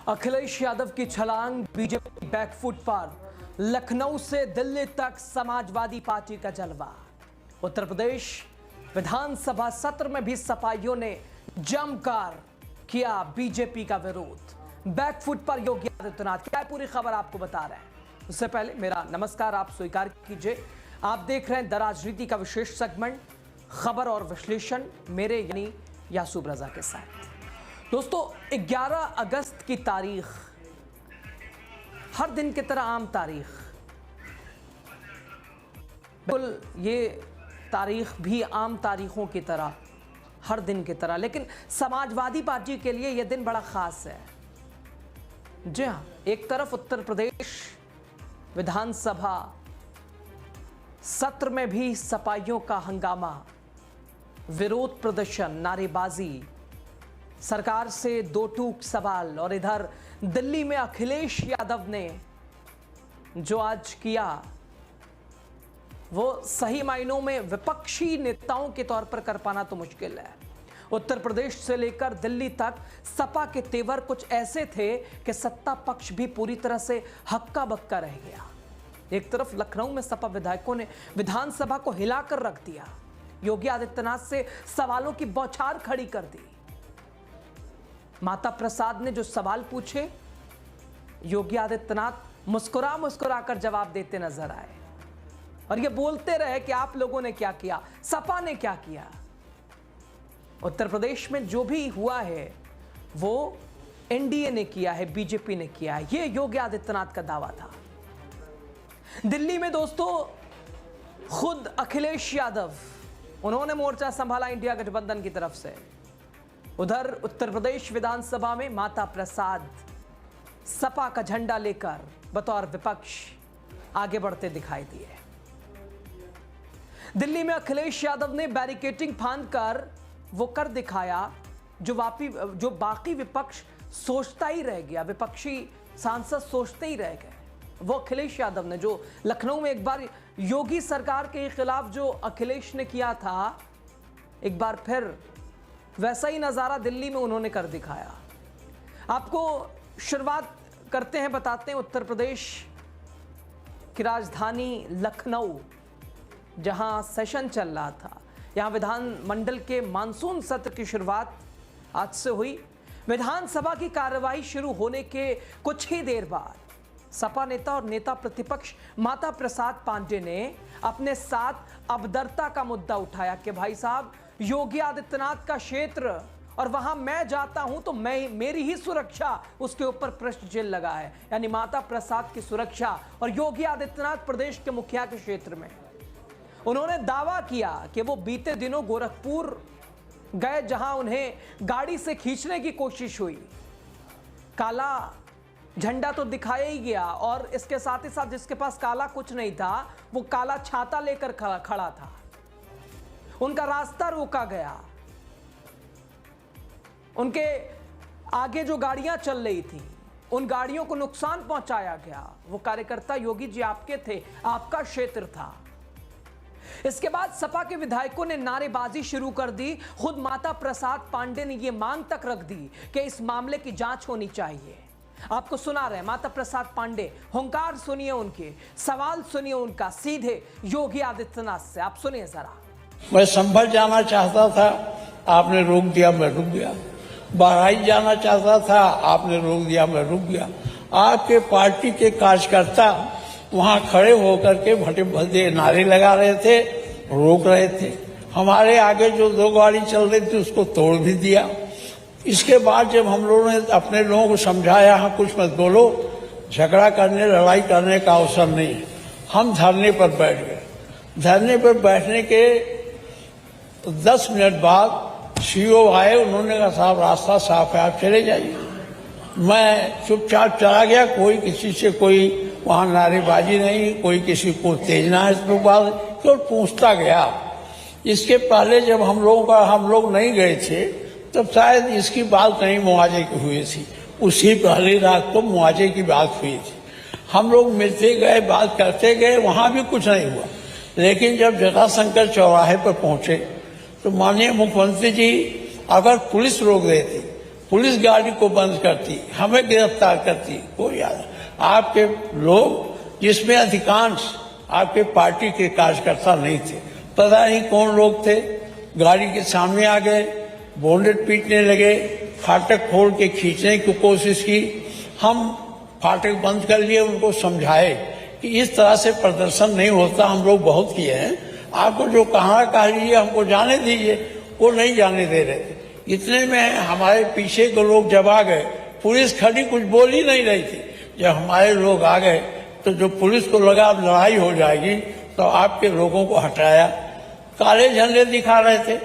अखिलेश यादव की छलांग BJP back foot पर, लखनऊ से दिल्ली तक समाजवादी पार्टी का जलवा। उत्तर प्रदेश विधानसभा सत्र में भी सपाइयों ने जमकर किया बीजेपी का विरोध। बैकफुट पर योगी आदित्यनाथ। क्या पूरी खबर आपको बता रहे हैं। उससे पहले मेरा नमस्कार आप स्वीकार कीजिए। आप देख रहे हैं द राजनीति का विशेष सेगमेंट, खबर और विश्लेषण, मेरे यानी यासूब रजा के साथ। दोस्तों, 11 अगस्त की तारीख हर दिन की तरह आम तारीख, बिल्कुल ये तारीख भी आम तारीखों की तरह, हर दिन की तरह, लेकिन समाजवादी पार्टी के लिए यह दिन बड़ा खास है। जी हां, एक तरफ उत्तर प्रदेश विधानसभा सत्र में भी सपाइयों का हंगामा, विरोध प्रदर्शन, नारेबाजी, सरकार से दो टूक सवाल, और इधर दिल्ली में अखिलेश यादव ने जो आज किया वो सही मायनों में विपक्षी नेताओं के तौर पर कर पाना तो मुश्किल है। उत्तर प्रदेश से लेकर दिल्ली तक सपा के तेवर कुछ ऐसे थे कि सत्ता पक्ष भी पूरी तरह से हक्का बक्का रह गया। एक तरफ लखनऊ में सपा विधायकों ने विधानसभा को हिलाकर रख दिया, योगी आदित्यनाथ से सवालों की बौछार खड़ी कर दी। माता प्रसाद ने जो सवाल पूछे, योगी आदित्यनाथ मुस्कुरा मुस्कुरा कर जवाब देते नजर आए और ये बोलते रहे कि आप लोगों ने क्या किया, सपा ने क्या किया। उत्तर प्रदेश में जो भी हुआ है वो एनडीए ने किया है, बीजेपी ने किया है, ये योगी आदित्यनाथ का दावा था। दिल्ली में दोस्तों खुद अखिलेश यादव, उन्होंने मोर्चा संभाला इंडिया गठबंधन की तरफ से। उधर उत्तर प्रदेश विधानसभा में माता प्रसाद सपा का झंडा लेकर बतौर विपक्ष आगे बढ़ते दिखाई दिए। दिल्ली में अखिलेश यादव ने बैरिकेडिंग फांदकर वो कर दिखाया जो बाकी विपक्ष सोचता ही रह गया, विपक्षी सांसद सोचते ही रह गए। वो अखिलेश यादव ने जो लखनऊ में एक बार योगी सरकार के खिलाफ जो अखिलेश ने किया था, एक बार फिर वैसा ही नजारा दिल्ली में उन्होंने कर दिखाया। आपको शुरुआत करते हैं, बताते हैं उत्तर प्रदेश की राजधानी लखनऊ, जहां सेशन चल रहा था। यहां विधानमंडल के मानसून सत्र की शुरुआत आज से हुई। विधानसभा की कार्यवाही शुरू होने के कुछ ही देर बाद सपा नेता और नेता प्रतिपक्ष माता प्रसाद पांडे ने अपने साथ अभद्रता का मुद्दा उठाया कि भाई साहब, योगी आदित्यनाथ का क्षेत्र और वहां मैं जाता हूं तो मेरी ही सुरक्षा, उसके ऊपर प्रश्न चिन्ह लगा है। यानी माता प्रसाद की सुरक्षा और योगी आदित्यनाथ प्रदेश के मुखिया के क्षेत्र में। उन्होंने दावा किया कि वो बीते दिनों गोरखपुर गए, जहां उन्हें गाड़ी से खींचने की कोशिश हुई। काला झंडा तो दिखाया ही गया और इसके साथ ही साथ जिसके पास काला कुछ नहीं था, वो काला छाता लेकर खड़ा था। उनका रास्ता रोका गया, उनके आगे जो गाड़ियां चल रही थी उन गाड़ियों को नुकसान पहुंचाया गया। वो कार्यकर्ता योगी जी आपके थे, आपका क्षेत्र था। इसके बाद सपा के विधायकों ने नारेबाजी शुरू कर दी। खुद माता प्रसाद पांडे ने यह मांग तक रख दी कि इस मामले की जांच होनी चाहिए। आपको सुना रहे माता प्रसाद पांडे, हुंकार सुनिए उनके, सवाल सुनिए उनका सीधे योगी आदित्यनाथ से। आप सुनिए जरा। मैं संभल जाना चाहता था, आपने रोक दिया, मैं रुक गया। बहराइच जाना चाहता था, आपने रोक दिया, मैं रुक गया। आपके पार्टी के कार्यकर्ता वहां खड़े होकर के भटे भदे नारे लगा रहे थे, रोक रहे थे। हमारे आगे जो दो गाड़ी चल रही थी उसको तोड़ भी दिया। इसके बाद जब हम लोगों ने अपने लोगों को समझाया, हाँ कुछ मत बोलो, झगड़ा करने लड़ाई करने का अवसर नहीं है, हम धरने पर बैठ गए। धरने पर बैठने के 10 मिनट बाद सीओ आए, उन्होंने कहा साहब रास्ता साफ है, आप चले जाइए। मैं चुपचाप चला गया, कोई किसी से कोई वहां नारेबाजी नहीं, कोई किसी को तेजना है, इस पर बात केवल पूछता गया इसके पहले जब हम लोग नहीं गए थे तब शायद इसकी बात नहीं मुआवजे की हुई थी। उसी पहली रात को मुआवजे की बात हुई थी। हम लोग मिलते गए, बात करते गए, वहां भी कुछ नहीं हुआ। लेकिन जब जटाशंकर चौराहे पर पहुंचे तो माननीय मुख्यमंत्री जी अगर पुलिस रोक देती, पुलिस गाड़ी को बंद करती, हमें गिरफ्तार करती, कोई याद आपके लोग जिसमें अधिकांश आपके पार्टी के कार्यकर्ता नहीं थे, पता नहीं कौन लोग थे, गाड़ी के सामने आ गए, बोनेट पीटने लगे, फाटक खोल के खींचने की कोशिश की। हम फाटक बंद कर लिए, उनको समझाए कि इस तरह से प्रदर्शन नहीं होता, हम लोग बहुत किए हैं, आपको जो कहा लीजिए, हमको जाने दीजिए। वो नहीं जाने दे रहे थे। इतने में हमारे पीछे के लोग जब आ गए, पुलिस खड़ी कुछ बोल ही नहीं रही थी। जब हमारे लोग आ गए तो जो पुलिस को लगा अब लड़ाई हो जाएगी तो आपके लोगों को हटाया। काले झंडे दिखा रहे थे,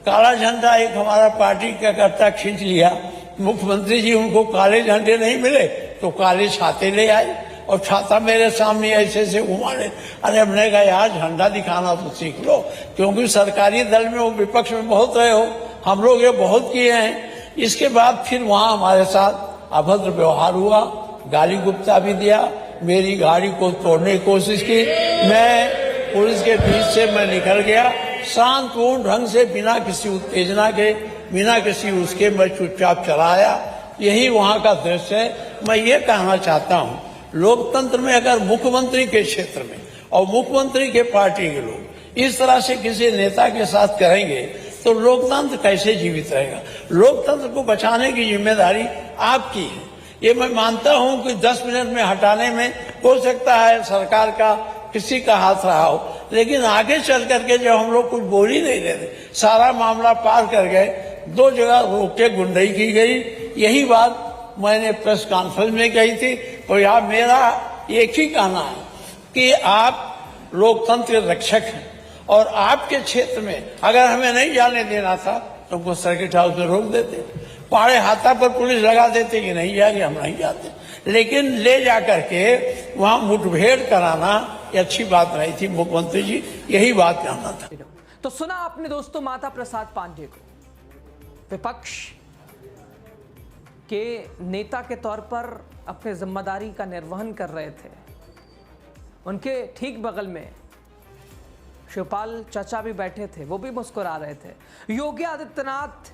काला झंडा एक हमारा पार्टी का कर्ता खींच लिया। मुख्यमंत्री जी उनको काले झंडे नहीं मिले तो काले छाते ले आए और छाता मेरे सामने ऐसे ऐसे घुमाने। अरे हमने कहा यार झंडा दिखाना तो सीख लो, क्योंकि सरकारी दल में वो विपक्ष में बहुत रहे हो, हम लोग ये बहुत किए हैं। इसके बाद फिर वहां हमारे साथ अभद्र व्यवहार हुआ, गाली गुप्ता भी दिया, मेरी गाड़ी को तोड़ने की कोशिश की। मैं पुलिस के बीच से मैं निकल गया, शांतपूर्ण ढंग से, बिना किसी उत्तेजना के, बिना किसी उसके मैं चुपचाप चला आया। यही वहां का दृश्य है। मैं ये कहना चाहता हूं, लोकतंत्र में अगर मुख्यमंत्री के क्षेत्र में और मुख्यमंत्री के पार्टी के लोग इस तरह से किसी नेता के साथ करेंगे तो लोकतंत्र कैसे जीवित रहेगा? लोकतंत्र को बचाने की जिम्मेदारी आपकी है। ये मैं मानता हूं कि 10 मिनट में हटाने में हो सकता है सरकार का किसी का हाथ रहा हो, लेकिन आगे चल करके जब हम लोग कुछ बोल ही नहीं रहे थे, सारा मामला पार कर गए, 2 जगह रोक के गुंडाई की गई। यही बात मैंने प्रेस कॉन्फ्रेंस में कही थी। और यहाँ मेरा एक ही कहना है कि आप लोकतंत्र के रक्षक हैं और आपके क्षेत्र में अगर हमें नहीं जाने देना था तो हमको सर्किट हाउस में रोक देते, पहाड़े हाथा पर पुलिस लगा देते कि नहीं जाएंगे, हम नहीं जाते। लेकिन ले जाकर के वहां मुठभेड़ कराना ये अच्छी बात नहीं थी। मुख्यमंत्री जी यही बात कहना था। तो सुना आपने दोस्तों माता प्रसाद पांडे को, विपक्ष के नेता के तौर पर अपने जिम्मेदारी का निर्वहन कर रहे थे। उनके ठीक बगल में शिवपाल चाचा भी बैठे थे, वो भी मुस्कुरा रहे थे। योगी आदित्यनाथ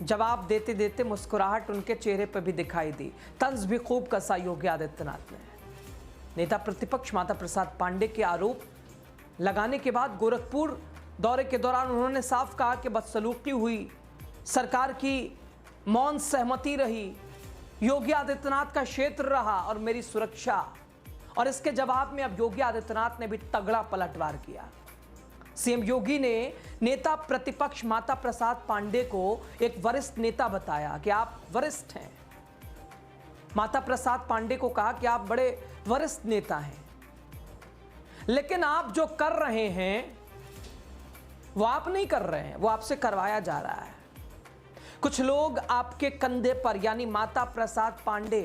जवाब देते देते मुस्कुराहट उनके चेहरे पर भी दिखाई दी। तंज भी खूब कसा योगी आदित्यनाथ ने। नेता प्रतिपक्ष माता प्रसाद पांडे के आरोप लगाने के बाद गोरखपुर दौरे के दौरान उन्होंने साफ कहा कि बदसलूकी हुई, सरकार की मौन सहमति रही, योगी आदित्यनाथ का क्षेत्र रहा और मेरी सुरक्षा। और इसके जवाब में अब योगी आदित्यनाथ ने भी तगड़ा पलटवार किया। सीएम योगी ने नेता प्रतिपक्ष माता प्रसाद पांडे को एक वरिष्ठ नेता बताया कि आप वरिष्ठ हैं। माता प्रसाद पांडे को कहा कि आप बड़े वरिष्ठ नेता हैं, लेकिन आप जो कर रहे हैं वो आप नहीं कर रहे हैं, वो आपसे करवाया जा रहा है। कुछ लोग आपके कंधे पर, यानी माता प्रसाद पांडे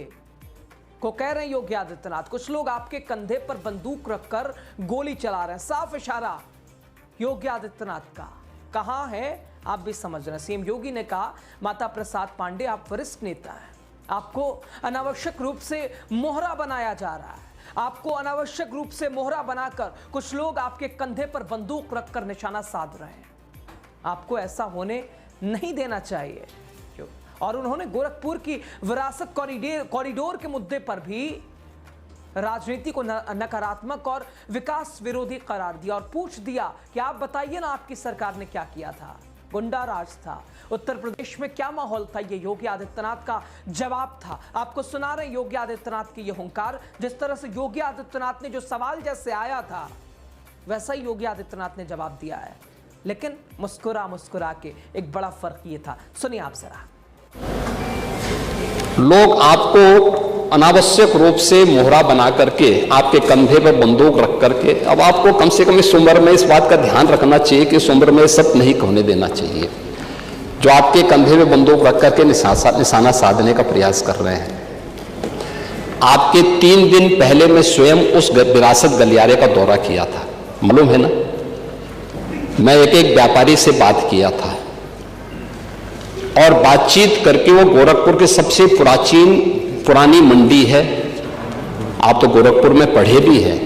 को कह रहे हैं योगी आदित्यनाथ, कुछ लोग आपके कंधे पर बंदूक रखकर गोली चला रहे हैं। साफ इशारा योगी आदित्यनाथ का। कहां है आप भी समझ रहे हैं। सीएम योगी ने कहा माता प्रसाद पांडे आप वरिष्ठ नेता हैं, आपको अनावश्यक रूप से मोहरा बनाया जा रहा है। आपको अनावश्यक रूप से मोहरा बनाकर कुछ लोग आपके कंधे पर बंदूक रखकर निशाना साध रहे हैं। आपको ऐसा होने नहीं देना चाहिए। और उन्होंने गोरखपुर की विरासत कॉरिडोर के मुद्दे पर भी राजनीति को नकारात्मक और विकास विरोधी करार दिया और पूछ दिया कि आप बताइए ना आपकी सरकार ने क्या किया था। गुंडा राज था, उत्तर प्रदेश में क्या माहौल था, ये योगी आदित्यनाथ का जवाब था। आपको सुना रहे योगी आदित्यनाथ की ये हुंकार। जिस तरह से योगी आदित्यनाथ ने जो सवाल जैसे आया था वैसा ही योगी आदित्यनाथ ने जवाब दिया है, लेकिन मुस्कुरा मुस्कुरा के। एक बड़ा फर्क ये था, सुनिए आप जरा। लोग आपको अनावश्यक रूप से मोहरा बना करके आपके कंधे पर बंदूक रख करके, अब आपको कम से कम इस उम्र में इस बात का ध्यान रखना चाहिए कि इस उम्र में सब नहीं होने देना चाहिए। जो आपके कंधे में बंदूक रख करके निशाना साधने का प्रयास कर रहे हैं। आपके 3 दिन पहले मैं स्वयं उस विरासत गलियारे का दौरा किया था, मालूम है ना। मैं एक एक व्यापारी से बात किया था और बातचीत करके वो गोरखपुर के सबसे पुरानी मंडी है, आप तो गोरखपुर में पढ़े भी हैं,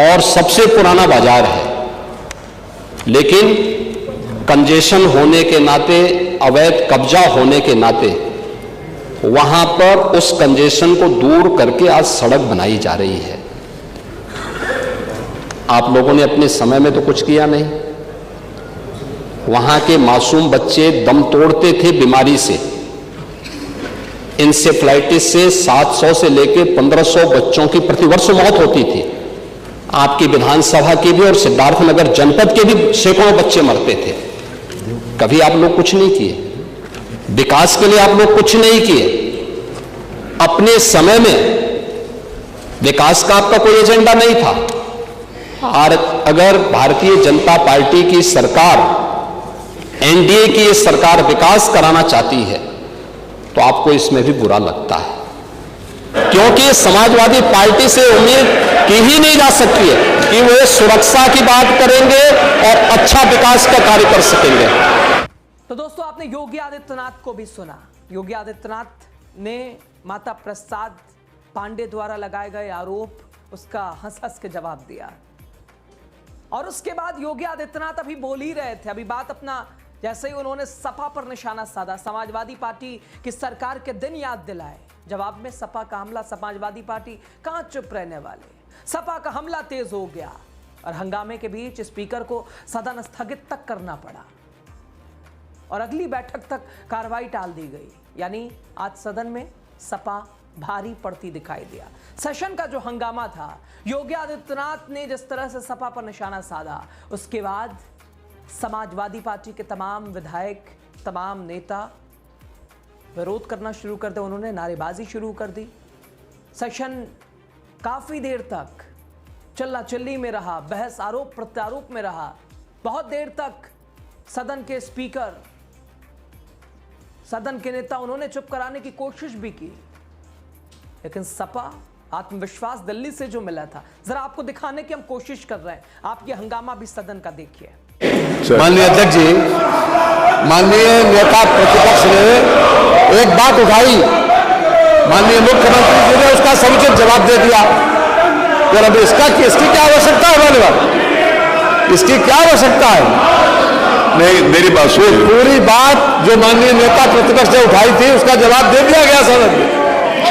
और सबसे पुराना बाजार है, लेकिन कंजेशन होने के नाते, अवैध कब्जा होने के नाते वहां पर उस कंजेशन को दूर करके आज सड़क बनाई जा रही है। आप लोगों ने अपने समय में तो कुछ किया नहीं। वहां के मासूम बच्चे दम तोड़ते थे बीमारी से, इंसेफ्लाइटिस से 700 से लेकर 1500 बच्चों की प्रतिवर्ष मौत होती थी। आपकी विधानसभा की भी और सिद्धार्थनगर जनपद के भी सैकड़ों बच्चे मरते थे। कभी आप लोग कुछ नहीं किए, विकास के लिए आप लोग कुछ नहीं किए। अपने समय में विकास का आपका कोई एजेंडा नहीं था। और अगर भारतीय जनता पार्टी की सरकार, एनडीए की ये सरकार विकास कराना चाहती है तो आपको इसमें भी बुरा लगता है, क्योंकि समाजवादी पार्टी से उम्मीद की ही नहीं जा सकती है कि वो सुरक्षा की बात करेंगे और अच्छा विकास का कार्य कर सकेंगे। तो दोस्तों, आपने योगी आदित्यनाथ को भी सुना। योगी आदित्यनाथ ने माता प्रसाद पांडे द्वारा लगाए गए आरोप, उसका हंस हंस के जवाब दिया। और उसके बाद योगी आदित्यनाथ अभी बोल ही रहे थे, अभी बात अपना जैसे ही उन्होंने सपा पर निशाना साधा, समाजवादी पार्टी की सरकार के दिन याद दिलाए। जवाब में सपा का हमला, समाजवादी पार्टी कहां चुप रहने वाले, सपा का हमला तेज हो गया और हंगामे के बीच स्पीकर को सदन स्थगित तक करना पड़ा और अगली बैठक तक कार्रवाई टाल दी गई। यानी आज सदन में सपा भारी पड़ती दिखाई दिया। सेशन का जो हंगामा था, योगी आदित्यनाथ ने जिस तरह से सपा पर निशाना साधा, उसके बाद समाजवादी पार्टी के तमाम विधायक, तमाम नेता विरोध करना शुरू कर दिया। उन्होंने नारेबाजी शुरू कर दी। सेशन काफी देर तक चिल्ला चिल्ली में रहा, बहस आरोप प्रत्यारोप में रहा। बहुत देर तक सदन के स्पीकर, सदन के नेता, उन्होंने चुप कराने की कोशिश भी की, लेकिन सपा आत्मविश्वास दिल्ली से जो मिला था, जरा आपको दिखाने की हम कोशिश कर रहे हैं। आप ये हंगामा भी सदन का देखिए। माननीय अध्यक्ष जी, माननीय नेता प्रतिपक्ष ने एक बात उठाई, माननीय मुख्यमंत्री जी ने उसका समुचित जवाब दे दिया। फिर अब इसकी क्या आवश्यकता है? माननीय, इसकी क्या आवश्यकता है? नहीं, मेरी बात सुनिए। पूरी बात जो माननीय नेता प्रतिपक्ष ने उठाई थी उसका जवाब दे दिया गया सदन में।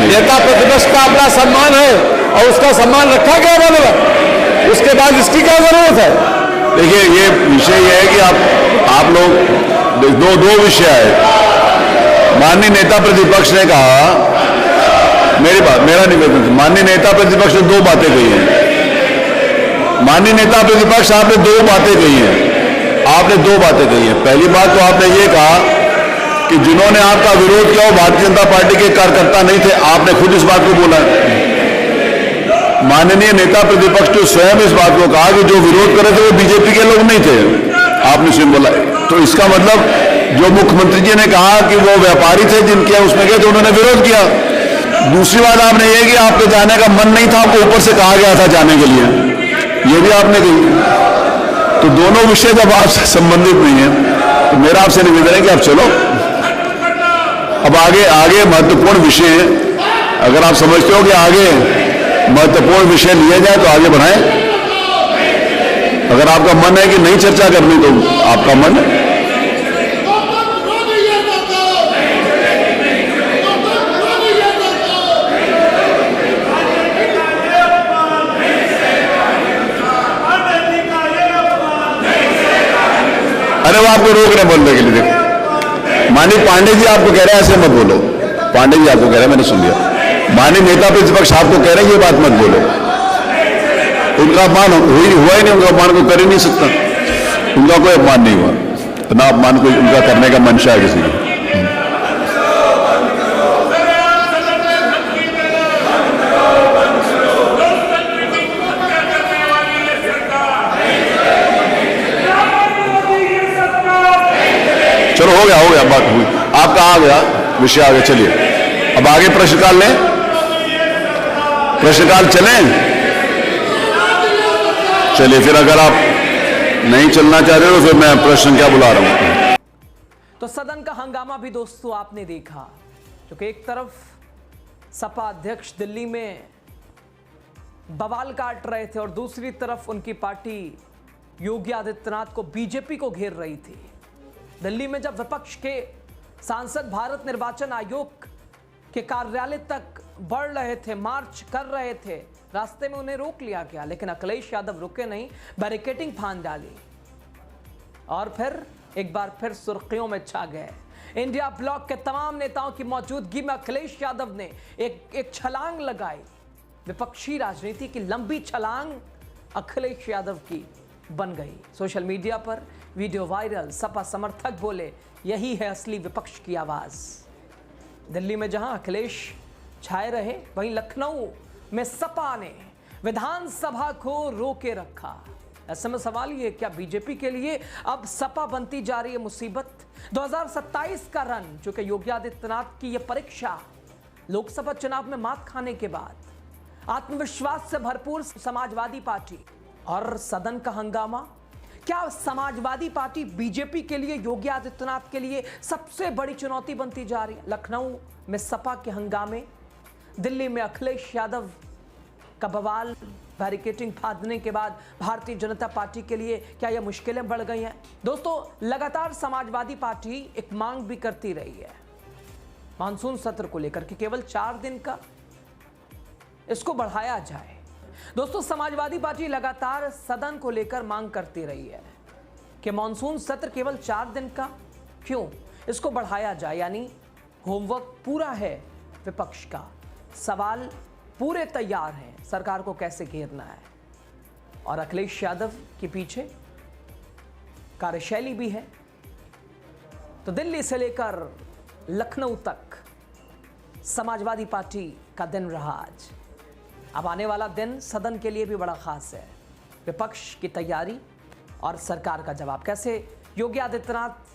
नेता प्रतिपक्ष का अपना सम्मान है और उसका सम्मान रखा गया माननीय। उसके बाद इसकी क्या जरूरत है? देखिए, ये विषय ये है कि आप लोग दो विषय है। माननीय नेता प्रतिपक्ष ने कहा, मेरा निवेदन, माननीय नेता प्रतिपक्ष ने दो बातें कही हैं। माननीय नेता प्रतिपक्ष, आपने दो बातें कही हैं। आपने दो बातें कही हैं। पहली बात तो आपने ये कहा कि जिन्होंने आपका विरोध किया वो भारतीय जनता पार्टी के कार्यकर्ता नहीं थे। आपने खुद इस बात को बोला। माननीय नेता प्रतिपक्ष ने स्वयं इस बात को कहा कि जो विरोध कर रहे थे वो बीजेपी के लोग नहीं थे। आपने स्वयं बोला। तो इसका मतलब जो मुख्यमंत्री जी ने कहा कि वो व्यापारी थे जिनके उसमें गए तो उन्होंने विरोध किया। दूसरी बात आपने ये कि आपके जाने का मन नहीं था, आपको ऊपर से कहा गया था जाने के लिए, ये भी आपने कही। तो दोनों विषय जब आपसे संबंधित नहीं है तो मेरा आपसे निवेदन है कि आप चलो, अब आगे महत्वपूर्ण विषय है। अगर आप समझते हो कि आगे महत्वपूर्ण विषय लिए जाए तो आगे बढ़ाएं। अगर आपका मन है कि नहीं चर्चा करनी तो आपका मन है। अरे वो आपको रोक रहे बोलने के लिए। देखो, माननीय पांडे जी आपको कह रहे हैं ऐसे मत बोलो। पांडे जी आपको कह रहे हैं, मैंने सुन लिया। माननीय नेता प्रतिपक्ष आपको कह रहे हैं ये बात मत बोलो। उनका अपमान हुआ ही नहीं, उनका अपमान कोई कर ही नहीं सकता। उनका कोई अपमान नहीं हुआ, तो ना अपमान कोई उनका करने का मंशा है किसी को। चलो हो गया बात हुई, आपका आ गया विषय, आ गया। चलिए अब आगे प्रश्नकाल लें, प्रश्नकाल चलें। चलिए फिर अगर आप नहीं चलना चाह रहे हो फिर मैं प्रश्न क्या बुला रहा हूं। तो सदन का हंगामा भी दोस्तों आपने देखा, क्योंकि एक तरफ सपा अध्यक्ष दिल्ली में बवाल काट रहे थे और दूसरी तरफ उनकी पार्टी योगी आदित्यनाथ को बीजेपी को घेर रही थी। दिल्ली में जब विपक्ष के सांसद भारत निर्वाचन आयोग के कार्यालय तक बढ़ रहे थे, मार्च कर रहे थे, रास्ते में उन्हें रोक लिया गया, लेकिन अखिलेश यादव रुके नहीं, बैरिकेडिंग फांद डाली और फिर एक बार फिर सुर्खियों में छा गए। इंडिया ब्लॉक के तमाम नेताओं की मौजूदगी में अखिलेश यादव ने एक छलांग लगाई। विपक्षी राजनीति की लंबी छलांग अखिलेश यादव की बन गई। सोशल मीडिया पर वीडियो वायरल, सपा समर्थक बोले यही है असली विपक्ष की आवाज। दिल्ली में जहां अखिलेश छाए रहे, वहीं लखनऊ में सपा ने विधानसभा को रोके रखा। ऐसे में सवाल ये, क्या बीजेपी के लिए अब सपा बनती जा रही है मुसीबत? 2027 का रन, जो कि योगी आदित्यनाथ की यह परीक्षा, लोकसभा चुनाव में मात खाने के बाद आत्मविश्वास से भरपूर समाजवादी पार्टी और सदन का हंगामा। क्या समाजवादी पार्टी बीजेपी के लिए, योगी आदित्यनाथ के लिए सबसे बड़ी चुनौती बनती जा रही है? लखनऊ में सपा के हंगामे, दिल्ली में अखिलेश यादव का बवाल, बैरिकेडिंग फांदने के बाद भारतीय जनता पार्टी के लिए क्या यह मुश्किलें बढ़ गई हैं? दोस्तों, लगातार समाजवादी पार्टी एक मांग भी करती रही है मानसून सत्र को लेकर कि केवल 4 दिन का इसको बढ़ाया जाए। दोस्तों, समाजवादी पार्टी लगातार सदन को लेकर मांग करती रही है कि मानसून सत्र केवल 4 दिन का क्यों, इसको बढ़ाया जाए, यानी होमवर्क पूरा है विपक्ष का, सवाल पूरे तैयार हैं, सरकार को कैसे घेरना है। और अखिलेश यादव के पीछे कार्यशैली भी है। तो दिल्ली से लेकर लखनऊ तक समाजवादी पार्टी का दिन रहा आज। अब आने वाला दिन सदन के लिए भी बड़ा खास है। विपक्ष की तैयारी और सरकार का जवाब, कैसे योगी आदित्यनाथ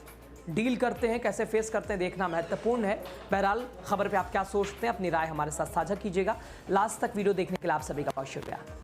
डील करते हैं, कैसे फेस करते हैं, देखना महत्वपूर्ण है। बहरहाल, खबर पे आप क्या सोचते हैं, अपनी राय हमारे साथ साझा कीजिएगा। लास्ट तक वीडियो देखने के लिए आप सभी का बहुत शुक्रिया।